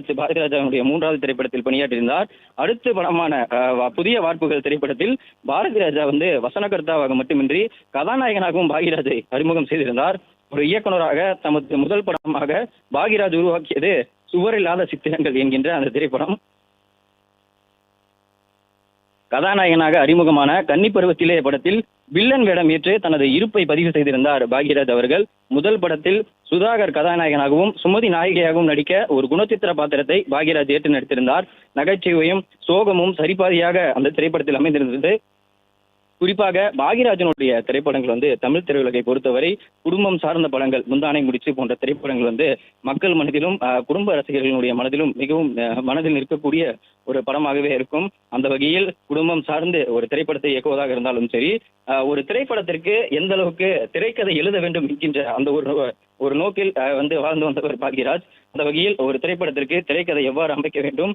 அடுத்து பாரதிராஜாவுடைய 3வது திரைப்படத்தில் பணியாற்றியிருந்தார். அடுத்த படமான புதிய வார்ப்புகள் திரைப்படத்தில் பாரதி ராஜா வந்து வசனகர்த்தாவாக மட்டுமின்றி கதாநாயகனாகவும் பாக்யராஜை அறிமுகம் செய்திருந்தார். ஒரு இயக்குனராக தமது முதல் படமாக பாக்யராஜ் உருவாக்கியது சுவரில்லாத சித்திரங்கள் என்கின்ற அந்த திரைப்படம். கதாநாயகனாக அறிமுகமான கன்னி பருவத்திலே படத்தில் வில்லன் வேடம் ஏற்று தனது இருப்பை பதிவு செய்திருந்தார் பாக்யராஜ் அவர்கள். முதல் படத்தில் சுதாகர் கதாநாயகனாகவும் சுமதி நாயகியாகவும் நடிக்க ஒரு குணச்சித்திர பாத்திரத்தை பாக்யராஜ் ஏற்று நடித்திருந்தார். நகைச்சுவையும் சோகமும் சரிபாதியாக அந்த திரைப்படத்தில் அமைந்திருந்தது. குறிப்பாக பாக்யராஜனுடைய திரைப்படங்கள் வந்து தமிழ் திரையுலகை பொறுத்தவரை குடும்பம் சார்ந்த படங்கள், முந்தானை முடிச்சு போன்ற திரைப்படங்கள் வந்து மக்கள் மனதிலும் குடும்ப ரசிகர்களுடைய மனதிலும் மிகவும் மனதில் நிற்கக்கூடிய ஒரு படமாகவே இருக்கும். அந்த வகையில் குடும்பம் சார்ந்து ஒரு திரைப்படத்தை இயக்குவதாக இருந்தாலும் சரி, ஒரு திரைப்படத்திற்கு எந்த அளவுக்கு திரைக்கதை எழுத வேண்டும் என்கின்ற அந்த ஒரு நோக்கில் வந்து வாழ்ந்து வந்தவர் பாக்யராஜ். அந்த வகையில் ஒரு திரைப்படத்திற்கு திரைக்கதை எவ்வாறு அமைக்க வேண்டும்,